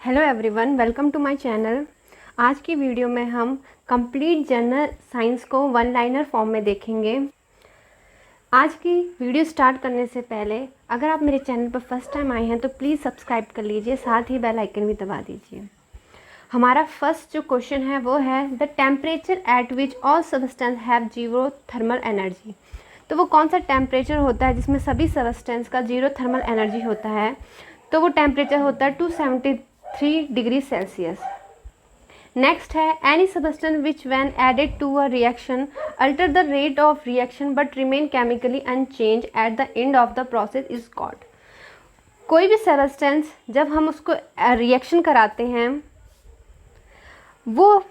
Hello everyone, welcome to my channel. आज की video में हम कंप्लीट जनरल साइंस को वन लाइनर फॉर्म में देखेंगे। आज की वीडियो स्टार्ट करने से पहले अगर आप मेरे चैनल पर फर्स्ट टाइम आए हैं तो प्लीज़ सब्सक्राइब कर लीजिए, साथ ही बेल आइकन भी दबा दीजिए। हमारा फर्स्ट जो क्वेश्चन है वो है the temperature at which all substance have zero thermal energy. तो वो कौन सा टेम्परेचर होता है जिसमें सभी सब्सटेंस का जीरो थर्मल एनर्जी होता है? तो वो टेम्परेचर होता है 273 डिग्री सेल्सियस। नेक्स्ट है any substance which when added to a reaction alter the rate of reaction but remain chemically unchange at the end of the process is called. कोई भी substance जब हम उसको रिएक्शन कराते हैं वो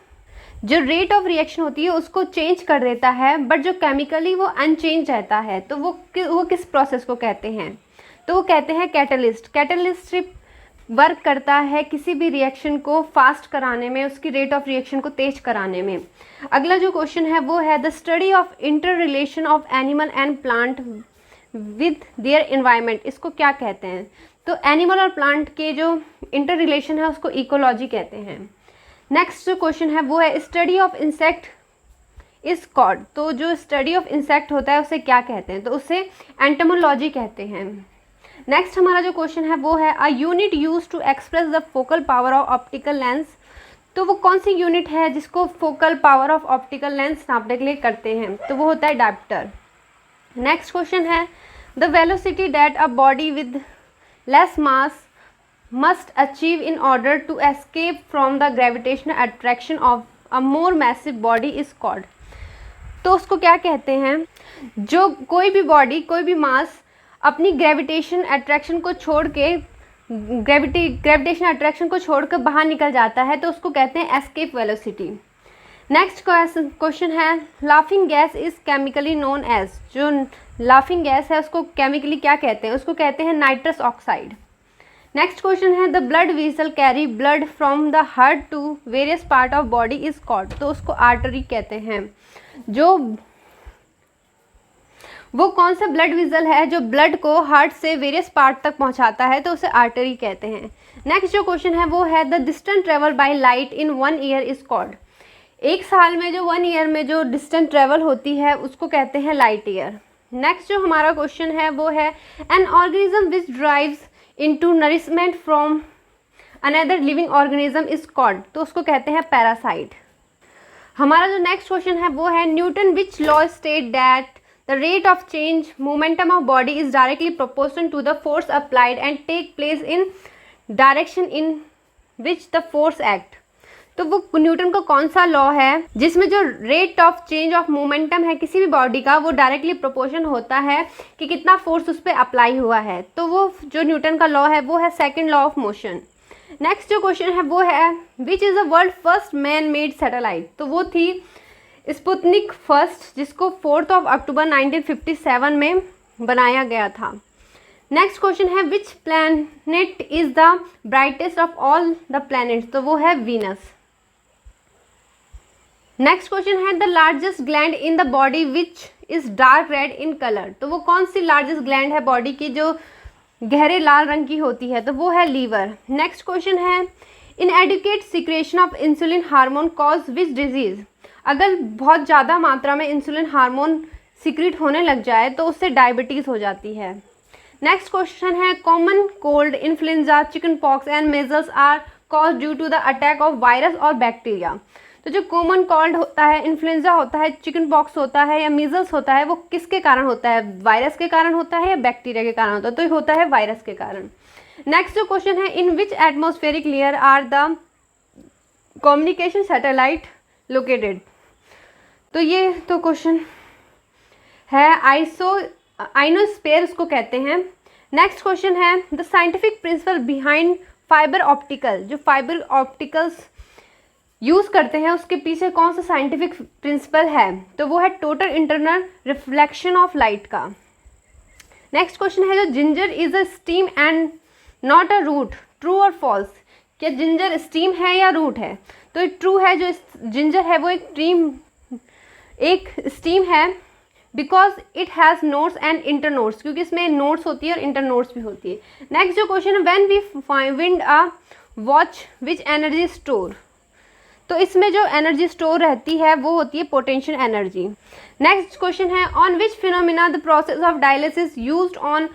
जो रेट ऑफ रिएक्शन होती है उसको चेंज कर देता है, बट जो केमिकली वो अनचेंज रहता है। तो वो किस प्रोसेस को कहते हैं? तो वो कहते हैं कैटलिस्ट। कैटलिस्ट सिर्फ वर्क करता है किसी भी रिएक्शन को फास्ट कराने में, उसकी रेट ऑफ रिएक्शन को तेज कराने में। अगला जो क्वेश्चन है वो है the study of inter relation of animal and plant with their environment. इसको क्या कहते हैं? तो एनिमल और प्लांट के जो इंटर रिलेशन है उसको इकोलॉजी कहते हैं। नेक्स्ट जो क्वेश्चन है वो है study of insect is called. तो जो स्टडी ऑफ इंसेक्ट होता है उसे क्या कहते हैं? तो उसे एंटोमोलॉजी कहते हैं। नेक्स्ट हमारा जो क्वेश्चन है वो है a unit use to express the focal power of optical lens. तो वो कौन सी यूनिट है जिसको focal power of optical lens नापने के लिए करते हैं? तो वो होता है डायप्टर। नेक्स्ट क्वेश्चन है the velocity that a body with less mass must achieve in order to escape from the gravitational attraction of a more massive body is called। तो उसको क्या कहते हैं? जो कोई भी बॉडी, कोई भी मास अपनी ग्रेविटेशन अट्रैक्शन को छोड़ के ग्रेविटेशन अट्रैक्शन को छोड़कर बाहर निकल जाता है तो उसको कहते हैं एस्केप वेलोसिटी। नेक्स्ट क्वेश्चन है laughing gas is chemically known as. जो लाफिंग गैस है उसको केमिकली क्या कहते हैं? उसको कहते हैं नाइट्रस ऑक्साइड। नेक्स्ट क्वेश्चन है the blood vessel carry blood from the heart to various part of body is called. तो उसको आर्टरी कहते हैं। जो वो कौन सा ब्लड वेसल है जो ब्लड को हार्ट से वेरियस पार्ट तक पहुंचाता है? तो उसे आर्टरी कहते हैं। नेक्स्ट जो क्वेश्चन है वो है the distance travel by light in 1 year is called. एक साल में जो 1 ईयर में जो डिस्टेंस ट्रेवल होती है उसको कहते हैं लाइट ईयर। नेक्स्ट जो हमारा क्वेश्चन है वो है an organism which drives into nourishment from another living organism is called। तो उसको कहते हैं पैरासाइट। हमारा जो नेक्स्ट क्वेश्चन है वो है Newton which law state that the rate of change momentum of body is directly proportional to the force applied and take place in direction in which the force act. तो वो Newton का कौन सा law है जिसमें जो rate of change of momentum है किसी भी बॉडी का वो डायरेक्टली प्रोपोर्शन होता है कि कितना फोर्स उस पर अप्लाई हुआ है? तो वो जो न्यूटन का लॉ है वो है second law of motion. Next जो क्वेश्चन है वो है which is the world first man made satellite. तो वो थी स्पुतनिक फर्स्ट जिसको 4 अक्टूबर 1957 में बनाया गया था। नेक्स्ट क्वेश्चन है which planet is the brightest of all the planets. तो वो है वीनस। नेक्स्ट क्वेश्चन है the largest gland in the body which is dark red in colour. तो वो कौन सी लार्जेस्ट ग्लैंड है बॉडी की जो गहरे लाल रंग की होती है? तो वो है लीवर। नेक्स्ट क्वेश्चन है इनएडिक्वेट secretion of insulin hormone cause which disease. अगर बहुत ज़्यादा मात्रा में इंसुलिन हार्मोन सिक्रेट होने लग जाए तो उससे डायबिटीज़ हो जाती है। नेक्स्ट क्वेश्चन है common cold influenza chicken pox and measles are cause due to the attack of virus और बैक्टीरिया। तो जो कॉमन कोल्ड होता है, इन्फ्लुएंजा होता है, चिकन पॉक्स होता है या मीजल्स होता है वो किसके कारण होता है? वायरस के कारण होता है या बैक्टीरिया के कारण होता है? तो ये होता है वायरस के कारण। नेक्स्ट जो क्वेश्चन है in which atmospheric layer are the communication satellite located. तो ये तो क्वेश्चन है आइनोस्फीयर उसको कहते हैं। नेक्स्ट क्वेश्चन है the scientific principle behind fibre optical. जो फाइबर ऑप्टिकल्स यूज़ करते हैं उसके पीछे कौन सा साइंटिफिक प्रिंसिपल है? तो वो है total internal reflection of light का। नेक्स्ट क्वेश्चन है जो ginger is a stem and not a root, true और फॉल्स। क्या जिंजर स्टीम है या रूट है? तो ट्रू है, जो जिंजर है वो एक स्टीम है because it has notes and inter notes, क्योंकि इसमें नोट्स होती है और इंटर नोट्स भी होती है। नेक्स्ट जो क्वेश्चन है when we wind a watch which energy store. तो इसमें जो एनर्जी स्टोर रहती है वो होती है पोटेंशियल एनर्जी। नेक्स्ट क्वेश्चन है on which phenomena the process of dialysis used on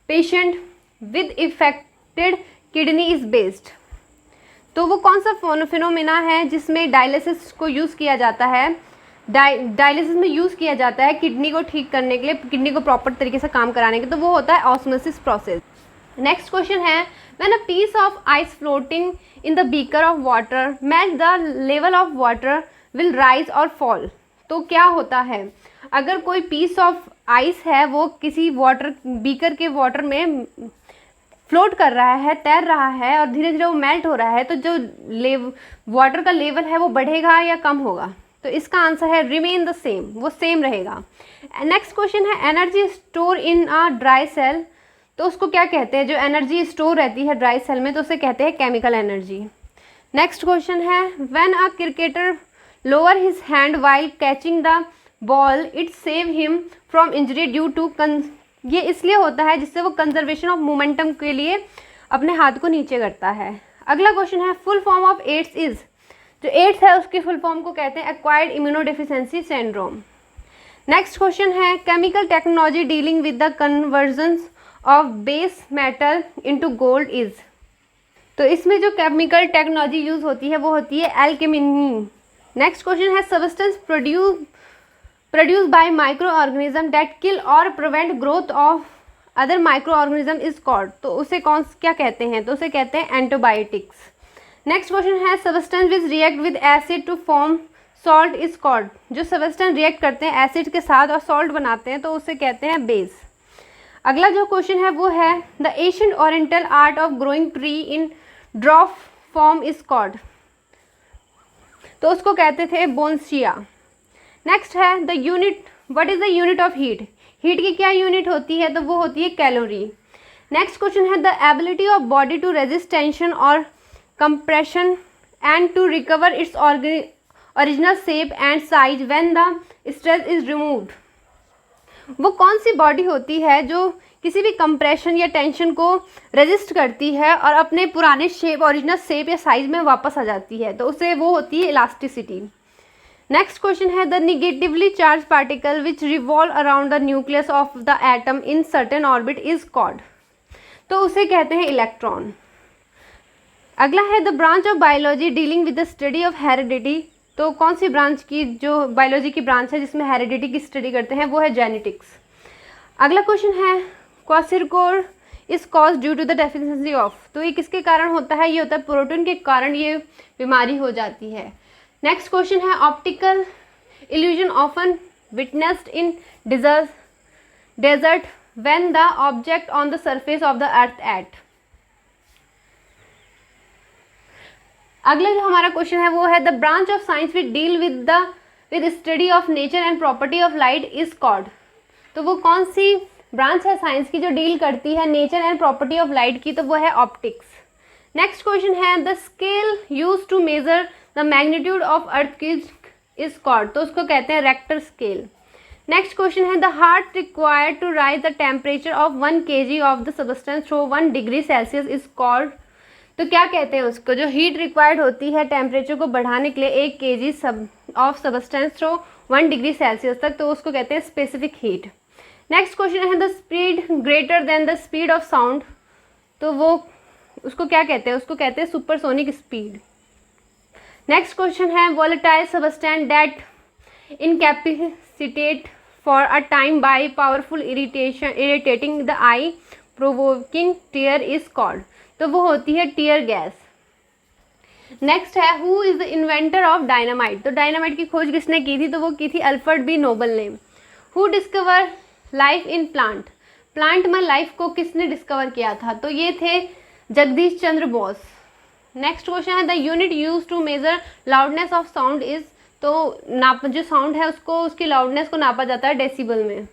patient with affected kidney is based. तो वो कौन सा फिनोमिना है जिसमें डायलिसिस को यूज़ किया जाता है, डायलिसिस में यूज़ किया जाता है किडनी को ठीक करने के लिए, किडनी को प्रॉपर तरीके से काम कराने के, तो वो होता है ऑस्मोसिस प्रोसेस। नेक्स्ट क्वेश्चन है when a piece of ice floating in the beaker of water melt the level of water will rise और फॉल। तो क्या होता है, अगर कोई पीस ऑफ आइस है वो किसी वाटर बीकर के वाटर में फ्लोट कर रहा है, तैर रहा है और धीरे धीरे वो मेल्ट हो रहा है, तो जो वाटर का लेवल है वो बढ़ेगा या कम होगा। तो इसका आंसर है रिमेन द सेम, वो सेम रहेगा। नेक्स्ट क्वेश्चन है energy store in a dry cell. तो उसको क्या कहते हैं, जो एनर्जी स्टोर रहती है ड्राई सेल में, तो उसे कहते हैं केमिकल एनर्जी। नेक्स्ट क्वेश्चन है when a cricketer lower his hand while catching the ball it save him from injury due to ये इसलिए होता है जिससे वो कंजर्वेशन ऑफ मोमेंटम के लिए अपने हाथ को नीचे करता है। अगला क्वेश्चन है full form of AIDS is. जो एड्स है उसकी फुल फॉर्म को कहते हैं acquired immunodeficiency syndrome. Next question है chemical technology dealing with the conversions of base metal into gold is. तो इसमें जो केमिकल टेक्नोलॉजी यूज होती है वो होती है एल्केमी। नेक्स्ट क्वेश्चन है substance produced by microorganism that kill or prevent growth of other microorganism is called। तो उसे क्या कहते हैं, तो उसे कहते हैं एंटीबायोटिक्स। नेक्स्ट क्वेश्चन है substance which react with acid to form salt is called. जो सब्सटेंस रिएक्ट करते हैं एसिड के साथ और सॉल्ट बनाते हैं तो उसे कहते हैं बेस। अगला जो क्वेश्चन है वो है the ancient oriental art of growing tree in drop form is called. तो उसको कहते थे बोन्सिया। नेक्स्ट है the unit, what is the unit of heat. Heat की क्या यूनिट होती है, तो वो होती है कैलोरी। नेक्स्ट क्वेश्चन है the ability of body to resist tension और compression and to recover its original shape and size when the stress is removed. वो कौन सी बॉडी होती है जो किसी भी कंप्रेशन या टेंशन को रेजिस्ट करती है और अपने पुराने शेप, ओरिजिनल शेप या साइज में वापस आ जाती है, तो उसे वो होती है इलास्टिसिटी। नेक्स्ट क्वेश्चन है the negatively charge particle which revolve around the nucleus of the atom in certain orbit is called. तो उसे कहते हैं इलेक्ट्रॉन। अगला है the branch of biology dealing with the study of heredity. तो कौन सी branch की, जो बायोलॉजी की ब्रांच है जिसमें हेरिडिटी की स्टडी करते हैं, वो है जेनेटिक्स। अगला क्वेश्चन है kwashiorkor is cause due to the deficiency of. तो ये किसके कारण होता है, ये होता है प्रोटीन के कारण ये बीमारी हो जाती है। नेक्स्ट क्वेश्चन है optical illusion often witnessed in desert when the object on the surface of the earth at. अगला जो हमारा क्वेश्चन है वो है the branch of science which deal with study of nature and property of light is called. तो वो कौन सी branch है साइंस की जो डील करती है nature and property of light की, तो वो है ऑप्टिक्स। नेक्स्ट क्वेश्चन है the scale use to measure the magnitude of earthquake is called. तो उसको कहते हैं रेक्टर स्केल। नेक्स्ट क्वेश्चन है the heart required to raise the temperature of 1 kg of the substance through 1 degree Celsius is called. तो क्या कहते हैं उसको, जो हीट रिक्वायर्ड होती है टेम्परेचर को बढ़ाने के लिए 1 kg of substance through 1 degree Celsius तक, तो उसको कहते हैं स्पेसिफिक हीट। नेक्स्ट क्वेश्चन है the speed greater than the speed of sound. तो वो उसको क्या कहते हैं, उसको कहते हैं सुपरसोनिक स्पीड। नेक्स्ट क्वेश्चन है volatile substance that incapacitate for a time by powerful irritating the eye provoking tear is called. तो वो होती है टीयर गैस। नेक्स्ट है who is the inventor of dynamite. तो डायनामाइट की खोज किसने की थी, तो वो की थी अल्फ्रेड बी नोबल ने। Who discover life in plant. Plant में लाइफ को किसने डिस्कवर किया था, तो ये थे जगदीश चंद्र बोस। नेक्स्ट क्वेश्चन है the unit use to measure loudness of sound is. तो जो साउंड है उसको, उसकी लाउडनेस को नापा जाता है डेसिबल में।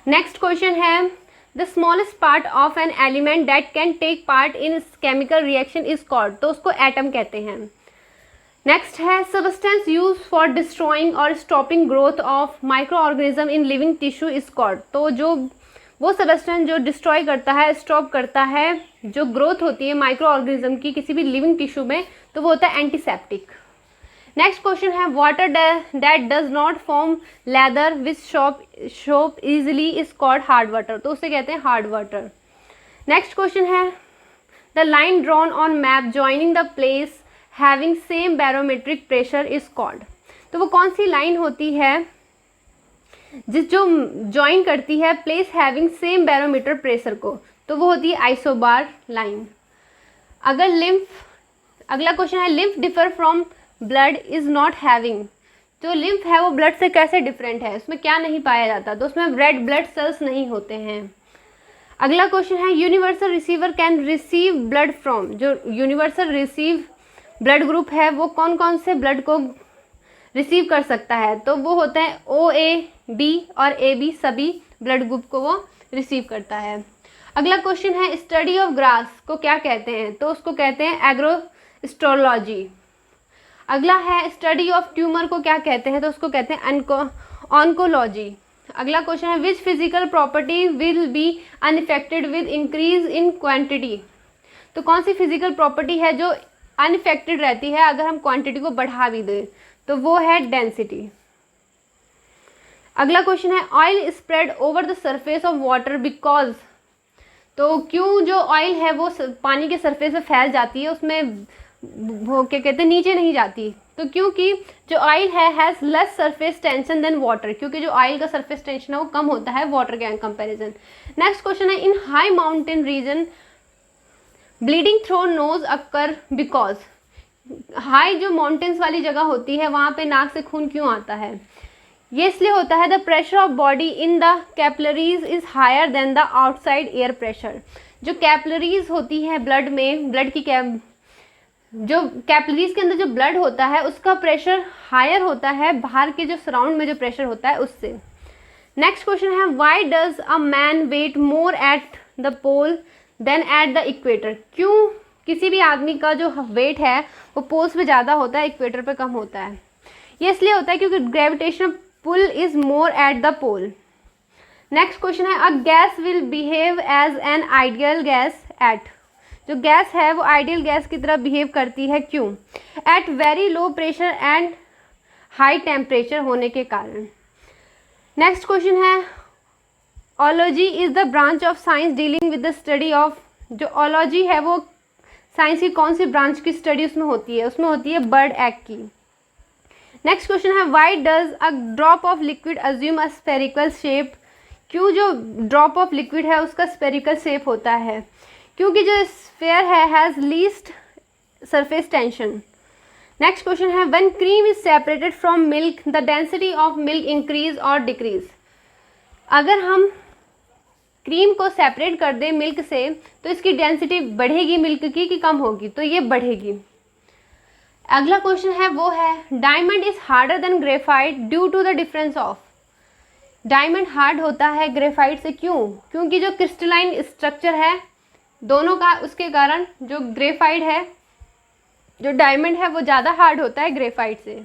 नेक्स्ट क्वेश्चन है the smallest part of an element that can take part in chemical reaction is called. तो उसको एटम कहते हैं। नेक्स्ट है सबस्टेंस यूज फॉर डिस्ट्रॉइंग और stopping growth of microorganism in living tissue is called. तो जो वो substance जो डिस्ट्रॉय करता है, स्टॉप करता है जो ग्रोथ होती है माइक्रो ऑर्गेनिज्म की किसी भी लिविंग टिश्यू में, तो वो होता है एंटीसेप्टिक। नेक्स्ट क्वेश्चन है water that does not form lather which shop easily is called hard water, तो उसे कहते हैं हार्ड वाटर। नेक्स्ट क्वेश्चन है the line drawn on map joining the place having same barometric pressure is called, तो वो कौन सी line होती है जो ज्वाइन करती है place having same barometer pressure को, तो वो होती है आइसोबार लाइन। अगला क्वेश्चन है lymph differ from blood is not having, जो लिम्फ है वो ब्लड से कैसे डिफरेंट है, उसमें क्या नहीं पाया जाता, तो उसमें रेड ब्लड सेल्स नहीं होते हैं। अगला क्वेश्चन है universal receiver can receive blood from, जो यूनिवर्सल रिसीव ब्लड ग्रुप है वो कौन कौन से ब्लड को रिसीव कर सकता है, तो वो होते हैं OA, B और AB, सभी ब्लड ग्रुप को वो रिसीव करता है। अगला क्वेश्चन है स्टडी ऑफ ग्रास को क्या कहते हैं, तो उसको कहते हैं एग्रोस्टोलॉजी। अगला है स्टडी ऑफ ट्यूमर को क्या कहते हैं, तो उसको कहते हैं ऑन्कोलॉजी। अगला क्वेश्चन है which physical property will be unaffected with increase in quantity, तो कौन सी फिजिकल प्रॉपर्टी है जो अनइफेक्टेड रहती है अगर हम क्वांटिटी को बढ़ा भी दें, तो वो है डेंसिटी। अगला क्वेश्चन है oil spread over the surface of water because, तो क्यों जो ऑयल है वो पानी के सरफेस पे फैल जाती है, उसमें वो क्या कहते हैं नीचे नहीं जाती, तो क्योंकि जो ऑयल है has less surface tension than water, क्योंकि जो ऑयल का सरफेस टेंशन है वो कम होता है वाटर के कंपैरिजन। नेक्स्ट क्वेश्चन है इन high mountain region bleeding through nose occur because, high जो माउंटेन्स वाली जगह होती है वहाँ पे नाक से खून क्यों आता है, ये इसलिए होता है the pressure of body in the capillaries is higher than the outside air pressure, जो कैपिलरीज होती है ब्लड में, ब्लड की जो कैपिलरीज के अंदर जो ब्लड होता है उसका प्रेशर हायर होता है बाहर के जो सराउंड में जो प्रेशर होता है उससे। नेक्स्ट क्वेश्चन है why does a man weigh more at the pole than at the equator, क्यों किसी भी आदमी का जो वेट है वो पोल्स पे ज़्यादा होता है, इक्वेटर पे कम होता है, ये इसलिए होता है क्योंकि gravitational pull is more at the pole. Next question है a gas will behave as an ideal gas at, जो गैस है वो आइडियल गैस की तरह बिहेव करती है क्यों, at very low pressure and high temperature होने के कारण। नेक्स्ट क्वेश्चन है ology is the branch of science dealing with the study of, जो ओलॉजी है वो साइंस की कौन सी ब्रांच की स्टडी उसमें होती है, उसमें होती है बर्ड एग की। नेक्स्ट क्वेश्चन है why does a drop of liquid assume a spherical shape, क्यों जो ड्रॉप ऑफ लिक्विड है उसका स्फेरिकल शेप होता है, क्योंकि जो स्फेयर है has least surface tension. Next question है when cream is separated from milk the density of milk increase और डिक्रीज, अगर हम क्रीम को सेपरेट कर दें मिल्क से तो इसकी डेंसिटी बढ़ेगी मिल्क की कि कम होगी, तो ये बढ़ेगी। अगला क्वेश्चन है वो है diamond is harder than graphite due to the difference of, diamond hard होता है ग्रेफाइट से क्यों, क्योंकि जो क्रिस्टलाइन स्ट्रक्चर है दोनों का, उसके कारण जो ग्रेफाइट है, जो डायमंड है वो ज़्यादा हार्ड होता है ग्रेफाइट से।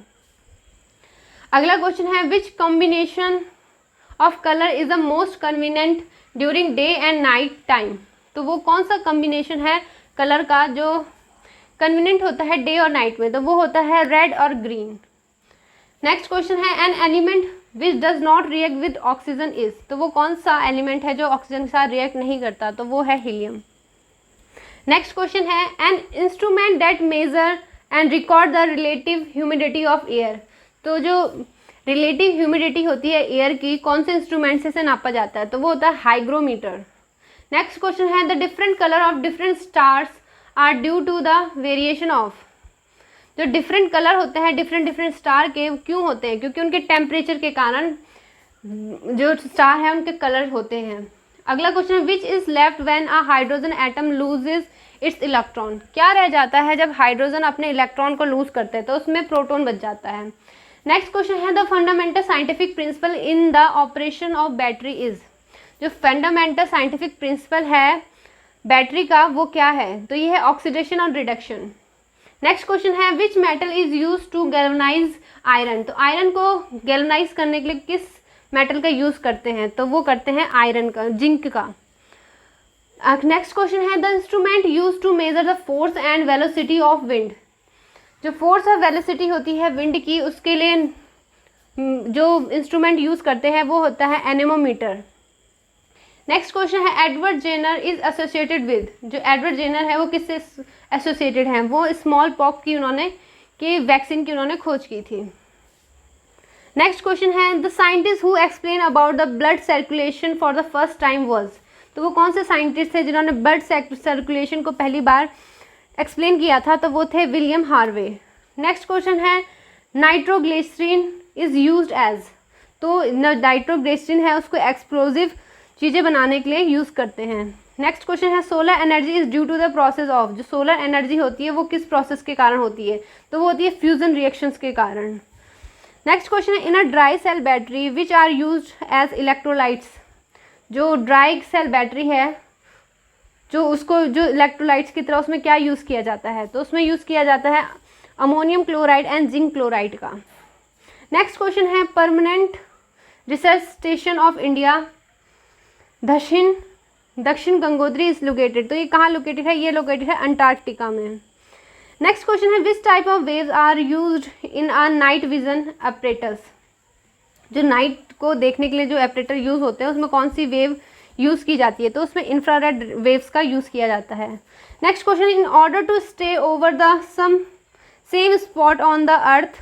अगला क्वेश्चन है which combination of colour is the most convenient during day and night time, तो वो कौन सा कॉम्बिनेशन है कलर का जो कन्वीनियंट होता है डे और नाइट में, तो वो होता है रेड और ग्रीन। नेक्स्ट क्वेश्चन है an element which does not react with oxygen is, तो वो कौन सा एलिमेंट है जो ऑक्सीजन के साथ रिएक्ट नहीं करता, तो वो है हीलियम। नेक्स्ट क्वेश्चन है an instrument that measure and record the relative humidity of air, तो जो रिलेटिव ह्यूमिडिटी होती है एयर की कौन से इंस्ट्रूमेंट से नापा जाता है, तो वो होता है हाइग्रोमीटर। नेक्स्ट क्वेश्चन है the different colour of different stars are due to the variation of, जो डिफरेंट कलर होते हैं डिफरेंट स्टार के क्यों होते हैं, क्योंकि उनके टेम्परेचर के कारण जो स्टार है उनके कलर होते हैं। अगला question which is left when a hydrogen atom loses it's electron, क्या रह जाता है जब हाइड्रोजन अपने इलेक्ट्रॉन को लूज करते हैं, तो उसमें प्रोटॉन बच जाता है। नेक्स्ट क्वेश्चन है the fundamental scientific principle in the operation of battery is, जो फंडामेंटल साइंटिफिक प्रिंसिपल है बैटरी का वो क्या है, तो ये है ऑक्सीडेशन और रिडक्शन। नेक्स्ट क्वेश्चन है which metal is use to galvanise iron, तो आयरन को गैल्वनाइज करने के लिए किस मेटल का यूज़ करते हैं, तो वो करते हैं आयरन का, जिंक का। नेक्स्ट क्वेश्चन है the instrument use to measure the force and velocity of wind. जो फोर्स और वेलोसिटी होती है विंड की, उसके लिए जो इंस्ट्रूमेंट यूज़ करते हैं वो होता है एनेमोमीटर। नेक्स्ट क्वेश्चन है Edward Jenner is associated with. जो एडवर्ड जेनर है वो किससे एसोसिएटेड हैं? वो स्मॉल पॉक्स की वैक्सीन की उन्होंने खोज की थी। नेक्स्ट क्वेश्चन है the scientist who explain about the blood circulation for the first time was. तो वो कौन से साइंटिस्ट थे जिन्होंने ब्लड सर्कुलेशन को पहली बार एक्सप्लेन किया था? तो वो थे विलियम हार्वे। नेक्स्ट क्वेश्चन है नाइट्रोग्लिसरीन इज यूज्ड एज। तो नाइट्रोग्लिसरीन है उसको एक्सप्लोजिव चीज़ें बनाने के लिए यूज़ करते हैं। नेक्स्ट क्वेश्चन है solar energy is due to the process of. जो सोलर एनर्जी होती है वो किस प्रोसेस के कारण होती है? तो वो होती है फ्यूजन रिएक्शंस के कारण। नेक्स्ट क्वेश्चन है in a dry cell battery which are used as electrolytes. जो ड्राई सेल बैटरी है जो इलेक्ट्रोलाइट्स की तरह उसमें क्या यूज़ किया जाता है? तो उसमें यूज़ किया जाता है ammonium chloride and zinc chloride का। नेक्स्ट क्वेश्चन है permanent research station of India दक्षिण गंगोत्री इज लोकेटेड। तो ये कहाँ लोकेटेड है? ये लोकेटेड है अंटार्कटिका में। नेक्स्ट क्वेश्चन है which type of waves are used in a night vision apparatus. जो नाइट को देखने के लिए जो एपरेटर यूज़ होते हैं उसमें कौन सी वेव यूज़ की जाती है? तो उसमें इंफ्रारेड वेव्स का यूज़ किया जाता है। Next question in order to stay over the same spot on the earth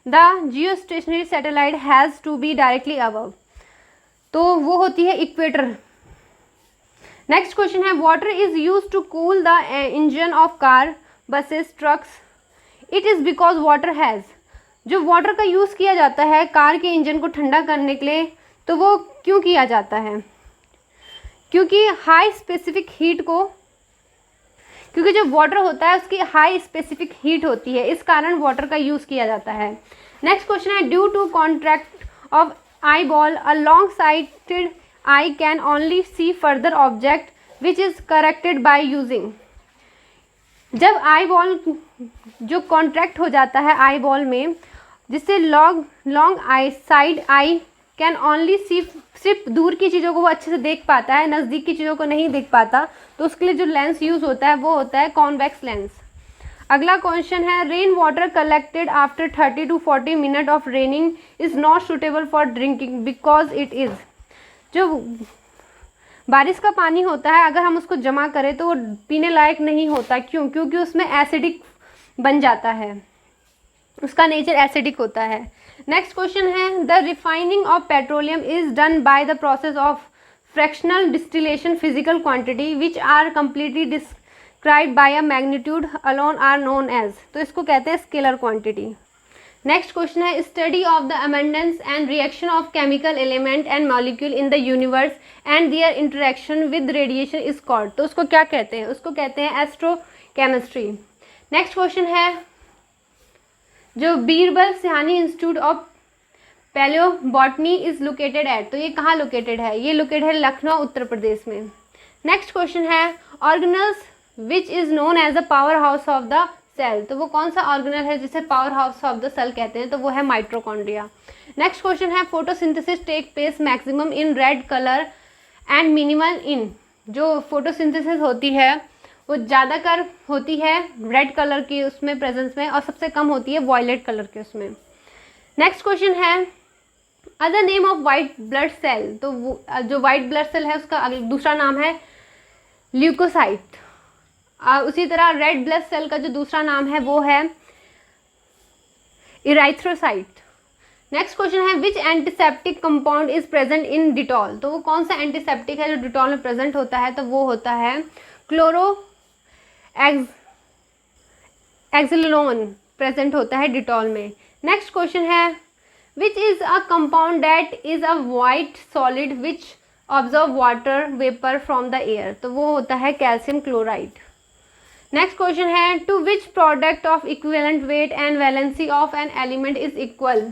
the geostationary satellite has to be directly above. तो वो होती है इक्वेटर। नेक्स्ट क्वेश्चन है water is use to cool the engine of car buses trucks. It is because water has. जो water का use किया जाता है कार के इंजन को ठंडा करने के लिए, तो वो क्यों किया जाता है? क्योंकि जो वाटर होता है उसकी हाई स्पेसिफिक हीट होती है, इस कारण वाटर का यूज़ किया जाता है। नेक्स्ट क्वेश्चन है due to contract of eyeball a long sighted eye can only see further object which is corrected by using. जब आई बॉल जो कॉन्ट्रैक्ट हो जाता है आई बॉल में, जिससे long eye side I can only see, सिर्फ दूर की चीज़ों को वो अच्छे से देख पाता है, नज़दीक की चीज़ों को नहीं देख पाता, तो उसके लिए जो लेंस यूज़ होता है वो होता है कॉन्वेक्स लेंस। अगला क्वेश्चन है rain water collected after 30 to 40 minute of raining is not suitable for drinking because it is. जो बारिश का पानी होता है अगर हम उसको जमा करें तो वो पीने लायक नहीं होता। क्यों? क्योंकि उसमें एसिडिक बन जाता है, उसका नेचर एसिडिक होता है। नेक्स्ट क्वेश्चन है the refining of petroleum is done by the process of fractional distillation physical quantity which are completely described by a magnitude alone are known as. तो इसको कहते हैं स्केलर क्वांटिटी। नेक्स्ट क्वेश्चन है study of the abundance and reaction of chemical element and molecule in the universe and their interaction with radiation is called. तो उसको क्या कहते हैं? उसको कहते हैं एस्ट्रोकेमिस्ट्री। नेक्स्ट क्वेश्चन है जो Birbal Sihani institute of palaeobotany is located at. तो ये कहाँ लोकेटेड है? ये लोकेटेड है लखनऊ उत्तर प्रदेश में। नेक्स्ट क्वेश्चन है organelles which is known as the power house of the cell. तो वो कौन सा ऑर्गेनल है जिसे power house of the cell कहते हैं? तो वो है माइटोकॉन्ड्रिया। नेक्स्ट क्वेश्चन है photosynthesis take place maximum in red colour and minimal in. जो फोटोसिंथेसिस होती है वो ज़्यादातर होती है रेड कलर की उसमें प्रेजेंस में और सबसे कम होती है वॉयलेट कलर के उसमें। नेक्स्ट क्वेश्चन है other name of white blood cell. तो जो वाइट ब्लड सेल है उसका दूसरा नाम है ल्यूकोसाइट। उसी तरह रेड ब्लड सेल का जो दूसरा नाम है वो है इराइथ्रोसाइट। नेक्स्ट क्वेश्चन है which antiseptic compound is present in Dettol. तो वो कौन सा एंटीसेप्टिक है जो डिटॉल में प्रेजेंट होता है? तो वो होता है क्लोरो एक्सिलोन प्रेजेंट होता है डिटॉल में। नेक्स्ट क्वेश्चन है which is a compound that is a white solid which observe water vapour from the air. तो वो होता है कैल्शियम क्लोराइड। नेक्स्ट क्वेश्चन है to which product of equivalent weight and valency of an element is equal.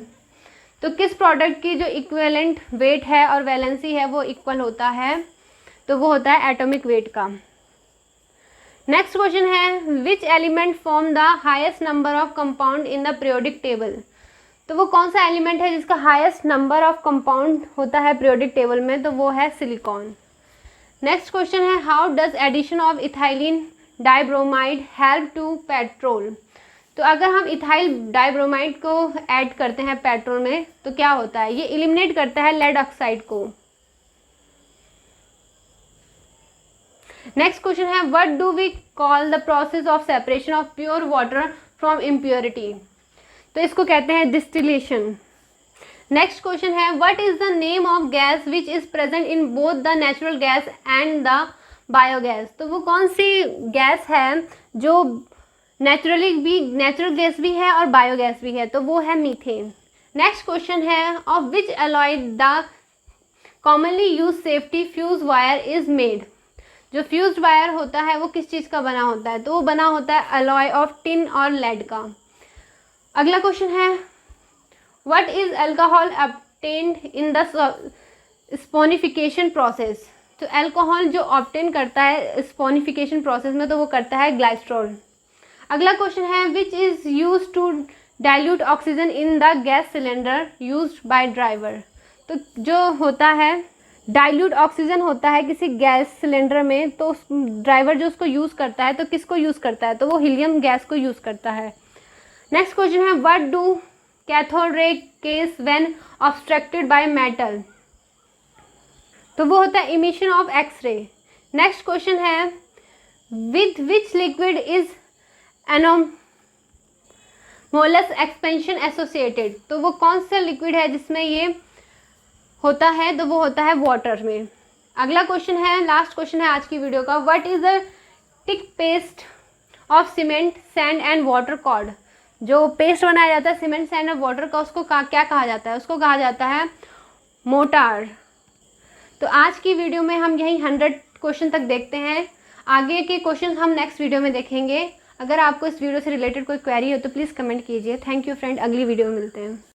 तो किस product की जो equivalent weight है और वैलेंसी है वो इक्वल होता है? तो वो होता है एटॉमिक वेट का। नेक्स्ट क्वेश्चन है which element form the highest number of compound in the periodic table. तो वो कौन सा एलिमेंट है जिसका हाईएस्ट नंबर ऑफ कंपाउंड होता है पीरियोडिक टेबल में, तो वो है सिलिकॉन। नेक्स्ट क्वेश्चन है how does addition of ethylene dibromide help to petrol. तो अगर हम इथाइल डाइब्रोमाइड को ऐड करते हैं पेट्रोल में तो क्या होता है, ये एलिमिनेट करता है लेड ऑक्साइड को। नेक्स्ट क्वेश्चन है what do we call the process of separation of pure water from impurity. तो इसको कहते हैं डिस्टिलेशन। नेक्स्ट क्वेश्चन है what is the name of gas which is present in both the natural gas and the biogas. तो वो कौन सी gas है जो नेचुरल गैस भी है और बायोगैस भी है, तो वो है मीथेन। नेक्स्ट क्वेश्चन है of which alloy the commonly use safety fuse wire is made. जो फ्यूज वायर होता है वो किस चीज़ का बना होता है, तो वो बना होता है अलॉय ऑफ टिन और लेड का। अगला क्वेश्चन है what is alcohol obtained in the saponification process. तो अल्कोहल जो ऑब्टेन करता है स्पोनिफिकेशन प्रोसेस में, तो वो करता है ग्लाइस्ट्रॉल। अगला क्वेश्चन है which is use to dilute oxygen in the gas cylinder used by driver. तो जो होता है डाइल्यूट ऑक्सीजन होता है किसी गैस सिलेंडर में, तो ड्राइवर जो उसको यूज़ करता है तो किसको यूज़ करता है, तो वो हीलियम गैस को यूज़ करता है। नेक्स्ट क्वेश्चन है what do cathode ray cause when obstructed by metal. तो वो होता है emission of X ray. Next question है with which liquid is anomalous expansion associated. तो वो कौन सा लिक्विड है जिसमें ये होता है, तो वो होता है वाटर में। अगला क्वेश्चन है लास्ट क्वेश्चन है आज की वीडियो का what is the thick paste of cement sand and water cord. जो पेस्ट बनाया जाता है सीमेंट सैंड और वाटर का, उसको क्या कहा जाता है, उसको कहा जाता है मोटार। तो आज की वीडियो में हम यही 100 क्वेश्चन तक देखते हैं, आगे के क्वेश्चन हम नेक्स्ट वीडियो में देखेंगे। अगर आपको इस वीडियो से रिलेटेड कोई क्वेरी हो तो प्लीज़ कमेंट कीजिए। थैंक यू फ्रेंड, अगली वीडियो में मिलते हैं।